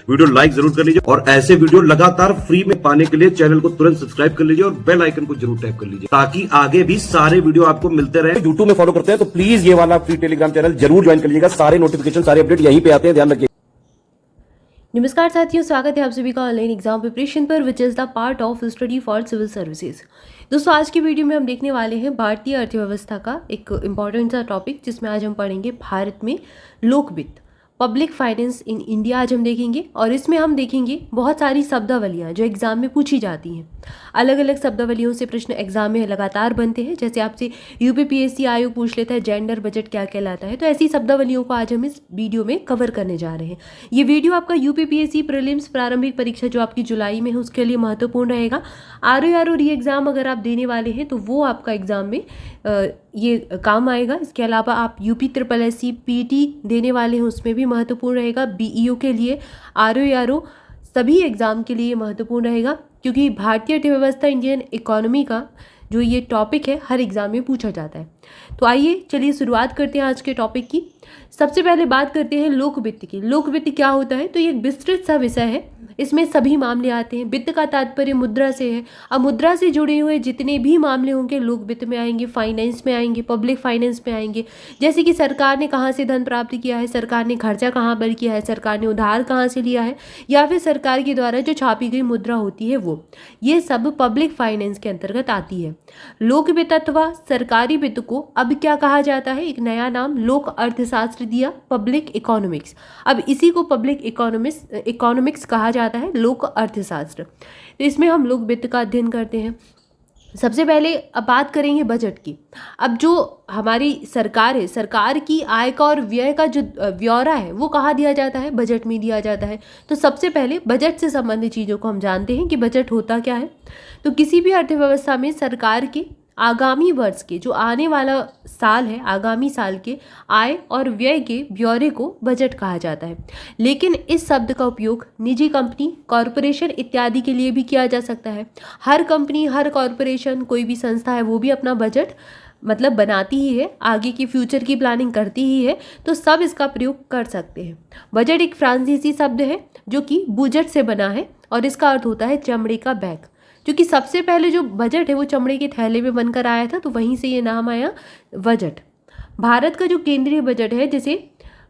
Video like जरूर कर लीजिए और ऐसे वीडियो लगातार फ्री में पाने के लिए चैनल को तुरंत सब्सक्राइब कर लीजिए और बेल आइकन को जरूर टैप कर लीजिए ताकि आगे भी सारे वीडियो आपको मिलते रहे। यूट्यूब में फॉलो करते हैं तो प्लीज ये वाला फ्री टेलीग्राम चैनल जरूर ज्वाइन कर लीजिएगा। सारे नोटिफिकेशन सारे अपडेट यहीं पे आते हैं, ध्यान रखिए। नमस्कार साथियों, स्वागत है आप सभी का ऑनलाइन एग्जाम प्रिपरेशन पर which is the part of study for civil services. दोस्तों, आज की वीडियो में हम देखने वाले हैं भारतीय अर्थव्यवस्था का एक इम्पॉर्टेंट सा टॉपिक, जिसमें आज हम पढ़ेंगे भारत में लोक वित्त, पब्लिक फाइनेंस इन इंडिया। आज हम देखेंगे और इसमें हम देखेंगे बहुत सारी शब्दावलियाँ जो एग्जाम में पूछी जाती हैं। अलग अलग शब्दावलियों से प्रश्न एग्जाम में लगातार बनते हैं। जैसे आपसे यूपीपीएससी आयोग पूछ लेता है जेंडर बजट क्या कहलाता है, तो ऐसी शब्दावलियों को आज हम इस वीडियो में कवर करने जा रहे हैं। ये वीडियो आपका यूपीपीएससी प्रीलिम्स प्रारंभिक परीक्षा जो आपकी जुलाई में है उसके लिए महत्वपूर्ण रहेगा। आरओ री एग्ज़ाम अगर आप देने वाले हैं तो वो आपका एग्ज़ाम में ये काम आएगा। इसके अलावा आप UP triple S C PT देने वाले हैं उसमें भी महत्वपूर्ण रहेगा। बीईओ के लिए आरओ सभी एग्ज़ाम के लिए महत्वपूर्ण रहेगा, क्योंकि भारतीय अर्थव्यवस्था इंडियन इकोनॉमी का जो ये टॉपिक है हर एग्ज़ाम में पूछा जाता है। तो आइए चलिए शुरुआत करते हैं आज के टॉपिक की। सबसे पहले बात करते हैं लोक वित्त की। लोक वित्त क्या होता है? तो ये एक विस्तृत सा विषय है, इसमें सभी मामले आते हैं। वित्त का तात्पर्य मुद्रा से है। अब मुद्रा से जुड़े हुए जितने भी मामले होंगे लोक वित्त में आएंगे, फाइनेंस में आएंगे, पब्लिक फाइनेंस में आएंगे। जैसे कि सरकार ने कहाँ से धन प्राप्त किया है, सरकार ने खर्चा कहाँ पर किया है, सरकार ने उधार कहाँ से लिया है, या फिर सरकार के द्वारा जो छापी गई मुद्रा होती है वो, ये सब पब्लिक फाइनेंस के अंतर्गत आती है। लोक वित्त अथवा सरकारी वित्त को अब क्या कहा जाता है? एक नया नाम लोक अर्थशास्त्र दिया, पब्लिक इकोनॉमिक्स। अब इसी को पब्लिक इकोनॉमिक्स कहा जाता है, लोक अर्थशास्त्र। तो इसमें हम लोक वित्त का अध्ययन करते हैं। सबसे पहले अब बात करेंगे बजट की। अब जो हमारी सरकार है, सरकार की आय का और व्यय का जो ब्यौरा है वो कहाँ दिया जाता है? बजट में दिया जाता है। तो सबसे पहले बजट से संबंधित चीज़ों को हम जानते हैं कि बजट होता क्या है। तो किसी भी अर्थव्यवस्था में सरकार के आगामी वर्ष के जो आने वाला साल है, आगामी साल के आय और व्यय के ब्यौरे को बजट कहा जाता है। लेकिन इस शब्द का उपयोग निजी कंपनी, कॉरपोरेशन इत्यादि के लिए भी किया जा सकता है। हर कंपनी, हर कॉरपोरेशन, कोई भी संस्था है वो भी अपना बजट मतलब बनाती ही है, आगे की फ्यूचर की प्लानिंग करती ही है, तो सब इसका प्रयोग कर सकते हैं। बजट एक फ्रांसीसी शब्द है जो कि बुजेट से बना है और इसका अर्थ होता है चमड़े का बैग। क्योंकि सबसे पहले जो बजट है वो चमड़े के थैले में बनकर आया था, तो वहीं से ये नाम आया बजट। भारत का जो केंद्रीय बजट है, जिसे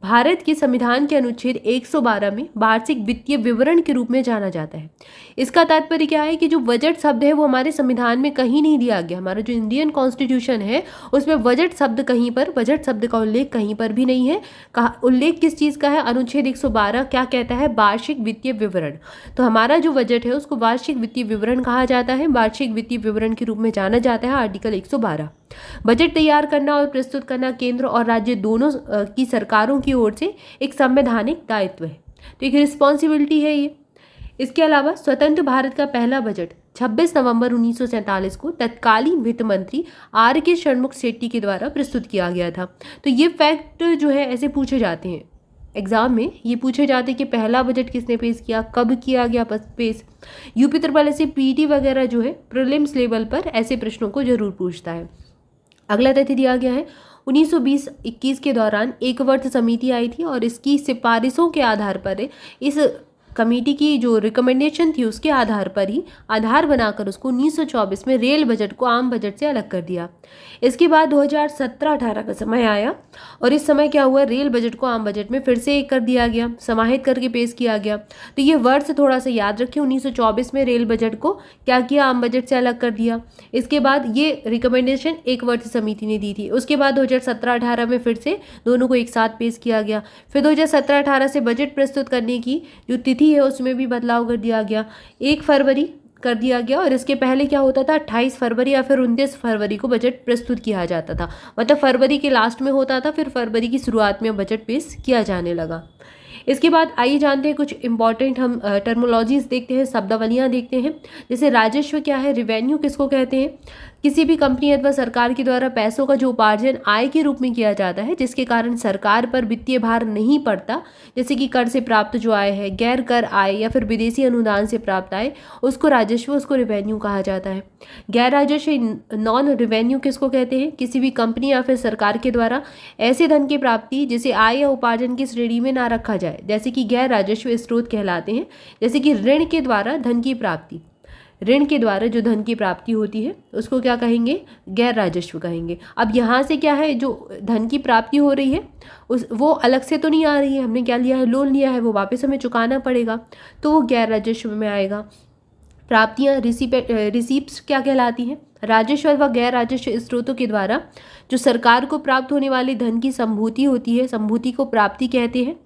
भारत के संविधान के अनुच्छेद 112 में वार्षिक वित्तीय विवरण के रूप में जाना जाता है। इसका तात्पर्य क्या है कि जो बजट शब्द है वो हमारे संविधान में कहीं नहीं दिया गया। हमारा जो इंडियन कॉन्स्टिट्यूशन है उसमें बजट शब्द कहीं पर, बजट शब्द का उल्लेख कहीं पर भी नहीं है। कहा उल्लेख किस चीज़ का है? अनुच्छेद 112 क्या कहता है? वार्षिक वित्तीय विवरण। तो हमारा जो बजट है उसको वार्षिक वित्तीय विवरण कहा जाता है, वार्षिक वित्तीय विवरण के रूप में जाना जाता है, आर्टिकल 112। बजट तैयार करना और प्रस्तुत करना केंद्र और राज्य दोनों की सरकारों की ओर से एक संवैधानिक दायित्व है, तो एक रिस्पॉन्सिबिलिटी है ये। इसके अलावा स्वतंत्र भारत का पहला बजट 26 नवंबर 1947 को तत्कालीन वित्त मंत्री R.K. षणमुख शेट्टी के द्वारा प्रस्तुत किया गया था। तो ये फैक्ट जो है ऐसे पूछे जाते हैं एग्जाम में, ये पूछे जाते हैं कि पहला बजट किसने पेश किया, कब किया गया पेश। UP triple S C PT वगैरह जो है प्रीलिम्स लेवल पर ऐसे प्रश्नों को जरूर पूछता है। अगला तथ्य दिया गया है 1920-21 के दौरान एक वर्ष समिति आई थी और इसकी सिफारिशों के आधार पर इस कमेटी की जो रिकमेंडेशन थी उसके आधार पर ही आधार बनाकर उसको 1924 में रेल बजट को आम बजट से अलग कर दिया। इसके बाद 2017-18 का समय आया और इस समय क्या हुआ? रेल बजट को आम बजट में फिर से कर दिया गया, समाहित करके पेश किया गया। तो ये वर्ष थोड़ा सा याद रखिए, 1924 में रेल बजट को क्या किया? आम बजट से अलग कर दिया। इसके बाद ये रिकमेंडेशन एक वर्ष समिति ने दी थी। उसके बाद 2017-18 में फिर से दोनों को एक साथ पेश किया गया। फिर 2017-18 से बजट प्रस्तुत करने की जो तिथि है उसमें भी बदलाव कर दिया गया, 1 फरवरी कर दिया गया। और इसके पहले क्या होता था? 28 फरवरी या फिर 29 फरवरी को बजट प्रस्तुत किया जाता था। मतलब फरवरी के लास्ट में होता था, फिर फरवरी की शुरुआत में बजट पेश किया जाने लगा। इसके बाद आइए जानते हैं कुछ इंपॉर्टेंट हम टर्मोलॉजीज देखते हैं, शब्दावलियाँ देखते हैं। जैसे राजस्व क्या है, रिवेन्यू किसको कहते हैं, किसी भी कंपनी अथवा सरकार के द्वारा पैसों का जो उपार्जन आय के रूप में किया जाता है, जिसके कारण सरकार पर वित्तीय भार नहीं पड़ता, जैसे कि कर से प्राप्त जो आय है, गैर कर आय या फिर विदेशी अनुदान से प्राप्त आय, उसको राजस्व, उसको रेवेन्यू कहा जाता है। गैर राजस्व नॉन रेवेन्यू किसको कहते हैं? किसी भी कंपनी या फिर सरकार के द्वारा ऐसे धन की प्राप्ति जिसे आय या उपार्जन की श्रेणी में ना रखा जाए, जैसे कि गैर राजस्व स्रोत कहलाते हैं। जैसे कि ऋण के द्वारा धन की प्राप्ति, ऋण के द्वारा जो धन की प्राप्ति होती है उसको क्या कहेंगे? गैर राजस्व कहेंगे। अब यहाँ से क्या है, जो धन की प्राप्ति हो रही है वो अलग से तो नहीं आ रही है, हमने क्या लिया है? लोन लिया है, वो वापस हमें चुकाना पड़ेगा, तो वो गैर राजस्व में आएगा। प्राप्तियाँ रिसीप्ट्स क्या कहलाती हैं? राजस्व अथवा गैर राजस्व स्रोतों के द्वारा जो सरकार को प्राप्त होने वाली धन की संभूति होती है, संभूति को प्राप्ति कहते हैं,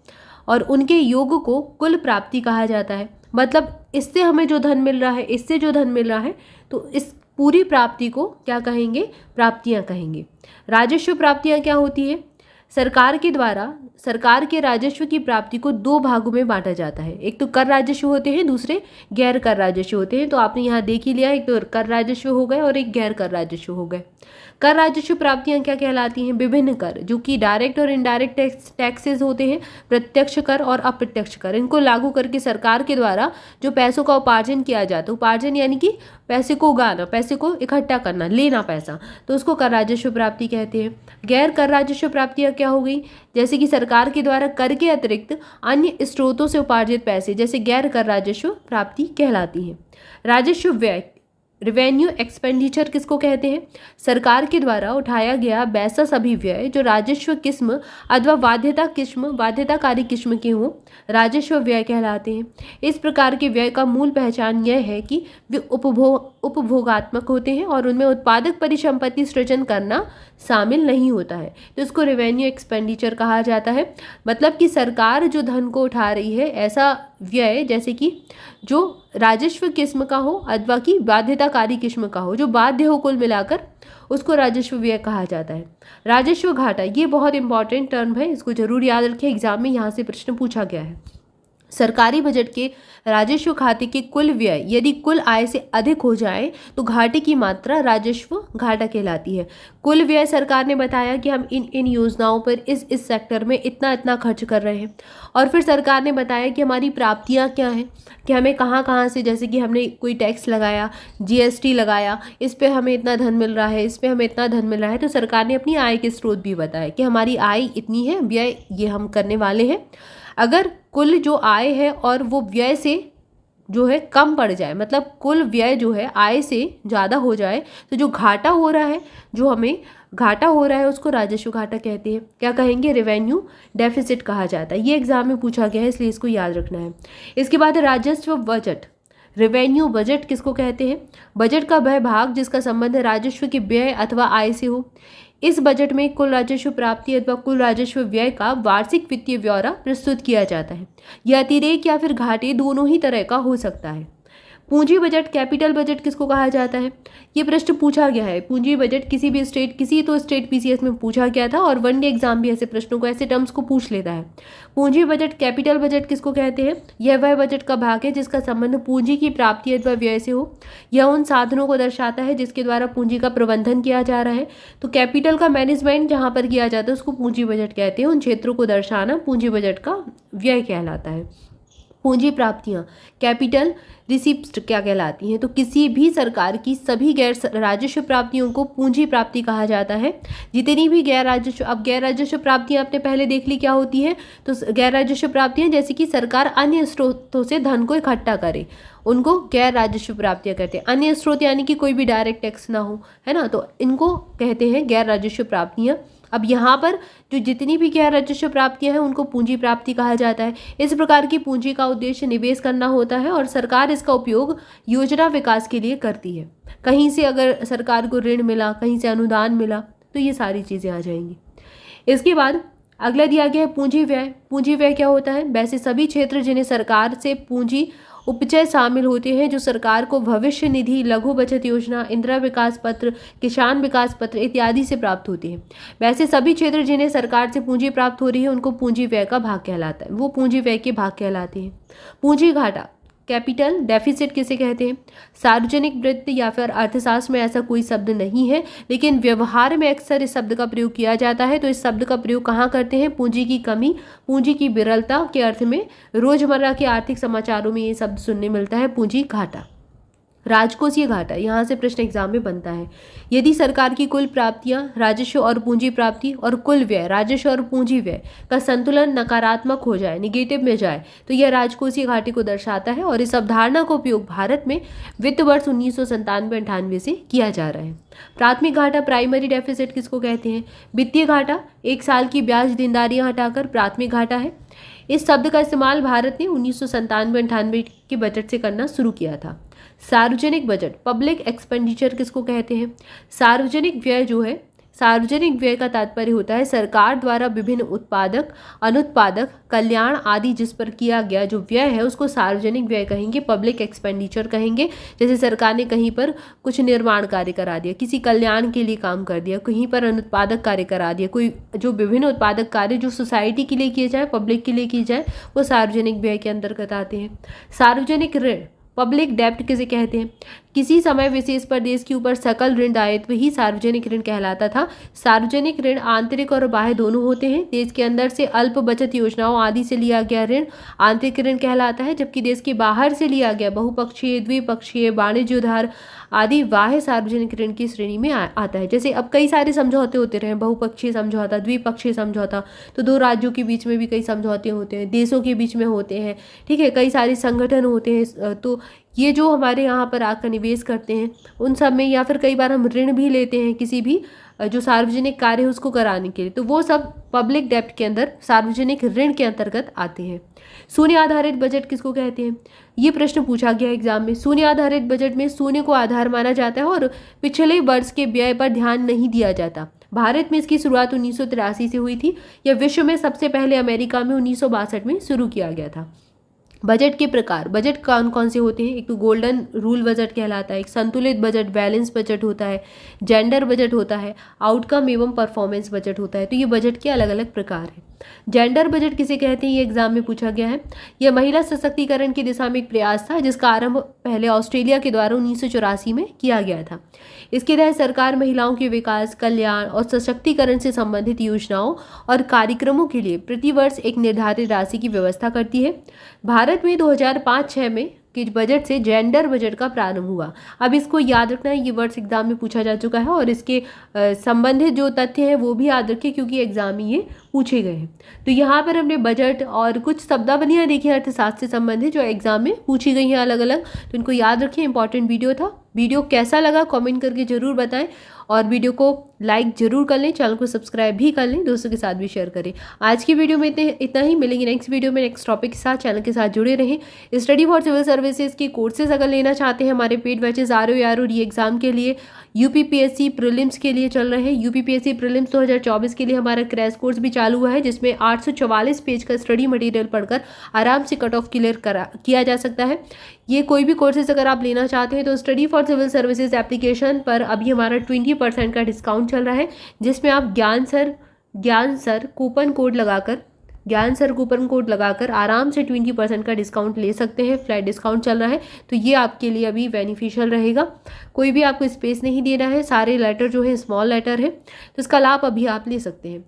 और उनके योग को कुल प्राप्ति कहा जाता है। मतलब इससे हमें जो धन मिल रहा है, इससे जो धन मिल रहा है, तो इस पूरी प्राप्ति को क्या कहेंगे? प्राप्तियां कहेंगे। राजस्व प्राप्तियां क्या होती है? सरकार के द्वारा सरकार के राजस्व की प्राप्ति को दो भागों में बांटा जाता है। एक तो कर राजस्व होते हैं, दूसरे गैर कर राजस्व होते हैं। तो आपने यहाँ देख ही लिया, एक तो कर राजस्व हो गए और एक गैर कर राजस्व हो गए। कर राजस्व प्राप्तियां क्या कहलाती हैं? विभिन्न कर, जो कि डायरेक्ट और इनडायरेक्ट टैक्सेस होते हैं, प्रत्यक्ष कर और अप्रत्यक्ष कर, इनको लागू करके सरकार के द्वारा जो पैसों का उपार्जन किया जाता है, उपार्जन यानी कि पैसे को उगाना, पैसे को इकट्ठा करना, लेना पैसा, तो उसको कर राजस्व प्राप्ति कहते हैं। गैर कर राजस्व प्राप्तियां क्या हो गई? जैसे कि सरकार के द्वारा कर के अतिरिक्त अन्य स्रोतों से उपार्जित पैसे, जैसे गैर कर राजस्व प्राप्ति कहलाती है। राजस्व व्यय, रेवेन्यू एक्सपेंडिचर किसको कहते हैं? सरकार के द्वारा उठाया गया वैसा सभी व्यय जो राजस्व किस्म अथवा बाध्यताकारी किस्म के हों, राजस्व व्यय कहलाते हैं। इस प्रकार के व्यय का मूल पहचान यह है कि वे उपभोगात्मक होते हैं और उनमें उत्पादक परिसंपत्ति सृजन करना शामिल नहीं होता है, तो इसको रेवेन्यू एक्सपेंडिचर कहा जाता है। मतलब कि सरकार जो धन को उठा रही है, ऐसा व्यय जैसे कि जो राजस्व किस्म का हो अथवा कि बाध्यताकारी किस्म का हो, जो बाध्य हो, कुल मिलाकर उसको राजस्व व्यय कहा जाता है। राजस्व घाटा, ये बहुत इंपॉर्टेंट टर्म है, इसको जरूर याद रखें, एग्जाम में यहाँ से प्रश्न पूछा गया है। सरकारी बजट के राजस्व खाते के कुल व्यय यदि कुल आय से अधिक हो जाए तो घाटे की मात्रा राजस्व घाटा कहलाती है। कुल व्यय सरकार ने बताया कि हम इन योजनाओं पर इस सेक्टर में इतना खर्च कर रहे हैं, और फिर सरकार ने बताया कि हमारी प्राप्तियां क्या हैं, कि हमें कहाँ से, जैसे कि हमने कोई टैक्स लगाया, जीएसटी लगाया, इस पे हमें इतना धन मिल रहा है, इस पे हमें इतना धन मिल रहा है, तो सरकार ने अपनी आय के स्रोत भी बताया कि हमारी आय इतनी है, व्यय ये हम करने वाले हैं। अगर कुल जो आय है और वो व्यय से जो है कम पड़ जाए, मतलब कुल व्यय जो है आय से ज़्यादा हो जाए, तो जो घाटा हो रहा है, जो हमें घाटा हो रहा है, उसको राजस्व घाटा कहते हैं। क्या कहेंगे? रेवेन्यू डेफिसिट कहा जाता है। ये एग्जाम में पूछा गया है, इसलिए इसको याद रखना है। इसके बाद राजस्व बजट, रेवेन्यू बजट किसको कहते हैं? बजट का वह भाग जिसका संबंध राजस्व के व्यय अथवा आय से हो। इस बजट में कुल राजस्व प्राप्ति अथवा कुल राजस्व व्यय का वार्षिक वित्तीय ब्यौरा प्रस्तुत किया जाता है। यह अतिरेक या फिर घाटे दोनों ही तरह का हो सकता है। पूंजी बजट, कैपिटल बजट किसको कहा जाता है? ये प्रश्न पूछा गया है। पूंजी बजट किसी स्टेट पीसीएस में पूछा गया था, और वनडे एग्जाम भी ऐसे प्रश्नों को, ऐसे टर्म्स को पूछ लेता है। पूंजी बजट, कैपिटल बजट किसको कहते हैं? यह वह बजट का भाग है जिसका संबंध पूंजी की प्राप्ति अथवा व्यय से हो। यह उन साधनों को दर्शाता है जिसके द्वारा पूंजी का प्रबंधन किया जा रहा है। तो कैपिटल का मैनेजमेंट जहाँ पर किया जाता है उसको पूंजी बजट कहते हैं। उन क्षेत्रों को दर्शाना पूंजी बजट का व्यय कहलाता है। पूंजी प्राप्तियां, कैपिटल रिसिप्ट क्या कहलाती हैं? तो किसी भी सरकार की सभी गैर राजस्व प्राप्तियों को पूंजी प्राप्ति कहा जाता है। जितनी भी गैर राजस्व, अब गैर राजस्व प्राप्तियां आपने पहले देख ली क्या होती है, तो गैर राजस्व प्राप्तियां जैसे कि सरकार अन्य स्रोतों से धन को इकट्ठा करे, उनको गैर राजस्व प्राप्तियां कहते हैं। अन्य स्रोत यानी कि कोई भी डायरेक्ट टैक्स ना हो, है ना, तो इनको कहते हैं गैर राजस्व प्राप्तियां। अब यहाँ पर जो जितनी भी गैर राजस्व प्राप्तियां हैं उनको पूंजी प्राप्ति कहा जाता है। इस प्रकार की पूंजी का उद्देश्य निवेश करना होता है और सरकार इसका उपयोग योजना विकास के लिए करती है। कहीं से अगर सरकार को ऋण मिला, कहीं से अनुदान मिला, तो ये सारी चीज़ें आ जाएंगी। इसके बाद अगला दिया गया है पूंजी व्यय। पूंजी व्यय क्या होता है? वैसे सभी क्षेत्र जिन्हें सरकार से पूंजी उपचय शामिल होते हैं, जो सरकार को भविष्य निधि, लघु बचत योजना, इंदिरा विकास पत्र, किसान विकास पत्र इत्यादि से प्राप्त होते हैं। वैसे सभी क्षेत्र जिन्हें सरकार से पूंजी प्राप्त हो रही है उनको पूंजी व्यय का भाग कहलाता है, वो पूंजी व्यय के भाग कहलाते हैं। पूंजी घाटा, कैपिटल डेफिसिट किसे कहते हैं? सार्वजनिक वित्त या फिर अर्थशास्त्र में ऐसा कोई शब्द नहीं है, लेकिन व्यवहार में अक्सर इस शब्द का प्रयोग किया जाता है। तो इस शब्द का प्रयोग कहाँ करते हैं? पूंजी की कमी, पूंजी की विरलता के अर्थ में रोजमर्रा के आर्थिक समाचारों में ये शब्द सुनने मिलता है, पूंजी घाटा। राजकोषीय घाटा, यहाँ से प्रश्न एग्जाम में बनता है। यदि सरकार की कुल प्राप्तियां, राजस्व और पूंजी प्राप्ति और कुल व्यय, राजस्व और पूंजी व्यय का संतुलन नकारात्मक हो जाए, निगेटिव में जाए, तो यह राजकोषीय घाटे को दर्शाता है। और इस अवधारणा का उपयोग भारत में वित्त वर्ष 1997-98 से किया जा रहा है। प्राथमिक घाटा, प्राइमरी डेफिसिट किसको कहते हैं? वित्तीय घाटा एक साल की ब्याज देनदारियां हटाकर प्राथमिक घाटा है। इस शब्द का इस्तेमाल भारत ने 1997-98 के बजट से करना शुरू किया था। सार्वजनिक बजट, पब्लिक एक्सपेंडिचर किसको कहते हैं? सार्वजनिक व्यय जो है, सार्वजनिक व्यय का तात्पर्य होता है सरकार द्वारा विभिन्न उत्पादक, अनुत्पादक, कल्याण आदि जिस पर किया गया जो व्यय है उसको सार्वजनिक व्यय कहेंगे, पब्लिक एक्सपेंडिचर कहेंगे। जैसे सरकार ने कहीं पर कुछ निर्माण कार्य करा दिया, किसी कल्याण के लिए काम कर दिया, कहीं पर अनुत्पादक कार्य करा दिया, कोई जो विभिन्न उत्पादक कार्य जो सोसाइटी के लिए किए जाए, पब्लिक के लिए किए जाए, वो सार्वजनिक व्यय के अंतर्गत आते हैं। सार्वजनिक ऋण, पब्लिक डेब्ट किसे कहते हैं? किसी समय विशेष पर देश के ऊपर सकल ऋण दायित्व ही सार्वजनिक ऋण कहलाता था। सार्वजनिक ऋण आंतरिक और बाह्य दोनों होते हैं। देश के अंदर से अल्प बचत योजनाओं आदि से लिया गया ऋण आंतरिक ऋण कहलाता है, जबकि देश के बाहर से लिया गया बहुपक्षीय, द्विपक्षीय, वाणिज्य उधार आदि बाह्य सार्वजनिक ऋण की श्रेणी में आता है। जैसे अब कई सारे समझौते होते रहे, बहुपक्षीय समझौता, द्विपक्षीय समझौता, तो दो राज्यों के बीच में भी कई समझौते होते हैं, देशों के बीच में होते हैं, ठीक है, कई सारे संगठन होते हैं। तो ये जो हमारे यहाँ पर आकर निवेश करते हैं उन सब में, या फिर कई बार हम ऋण भी लेते हैं किसी भी जो सार्वजनिक कार्य है उसको कराने के लिए, तो वो सब पब्लिक डेब्ट के अंदर, सार्वजनिक ऋण के अंतर्गत आते हैं। शून्य आधारित बजट किसको कहते हैं? ये प्रश्न पूछा गया एग्जाम में। शून्य आधारित बजट में शून्य को आधार माना जाता है और पिछले वर्ष के व्यय पर ध्यान नहीं दिया जाता। भारत में इसकी शुरुआत 1983 से हुई थी। यह विश्व में सबसे पहले अमेरिका में 1962 में शुरू किया गया था। बजट के प्रकार, बजट कौन कौन से होते हैं? एक तो गोल्डन रूल बजट कहलाता है, एक संतुलित बजट, बैलेंस बजट होता है, जेंडर बजट होता है, आउटकम एवं परफॉर्मेंस बजट होता है। तो ये बजट के अलग अलग प्रकार हैं। जेंडर बजट किसे कहते हैं? ये एग्जाम में पूछा गया है। यह महिला सशक्तिकरण की दिशा में एक प्रयास था जिसका आरंभ पहले ऑस्ट्रेलिया के द्वारा 1984 में किया गया था। इसके तहत सरकार महिलाओं के विकास, कल्याण और सशक्तिकरण से संबंधित योजनाओं और कार्यक्रमों के लिए प्रतिवर्ष एक निर्धारित राशि की व्यवस्था करती है। भारत में 2005-06 में के बजट से जेंडर बजट का प्रारंभ हुआ। अब इसको याद रखना है, ये वर्ड्स एग्जाम में पूछा जा चुका है और इसके संबंधित जो तथ्य हैं वो भी याद रखें क्योंकि एग्जाम में ये पूछे गए हैं। तो यहाँ पर हमने बजट और कुछ शब्दावलियाँ देखी अर्थशास्त्र से संबंधित जो एग्जाम में पूछी गई हैं अलग अलग, तो इनको याद रखें। इंपॉर्टेंट वीडियो था। वीडियो कैसा लगा कमेंट करके जरूर बताएं और वीडियो को लाइक जरूर कर लें, चैनल को सब्सक्राइब भी कर लें, दोस्तों के साथ भी शेयर करें। आज की वीडियो में इतना ही। मिलेंगे नेक्स्ट वीडियो में नेक्स्ट टॉपिक के साथ। चैनल के साथ जुड़े रहें। स्टडी फॉर सिविल सर्विसेज के कोर्सेज अगर लेना चाहते हैं, हमारे पेड बैचेस आर री एग्जाम के लिए, यूपीपीएससी प्रीलिम्स के लिए चल रहे हैं। यूपीपीएससी प्रीलिम्स 2024 के लिए हमारा क्रैश कोर्स भी चालू हुआ है जिसमें 844 पेज का स्टडी मटेरियल पढ़कर आराम से कट ऑफ क्लियर किया जा सकता है। ये कोई भी कोर्सेज अगर आप लेना चाहते हैं तो study for civil services application पर अभी हमारा 20% का डिस्काउंट चल रहा है जिसमें आप ज्ञान सर कूपन कोड लगाकर आराम से 20% का डिस्काउंट ले सकते हैं। फ्लैट डिस्काउंट चल रहा है तो ये आपके लिए अभी बेनिफिशियल रहेगा। कोई भी आपको स्पेस नहीं देना है, सारे लेटर जो है स्मॉल लेटर है, तो इसका लाभ अभी आप ले सकते हैं।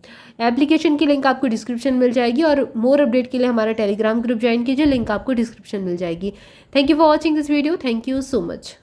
एप्लीकेशन की लिंक आपको डिस्क्रिप्शन मिल जाएगी और मोर अपडेट के लिए हमारा टेलीग्राम ग्रुप ज्वाइन कीजिए, लिंक आपको डिस्क्रिप्शन मिल जाएगी। Thank you for watching this video. Thank you so much.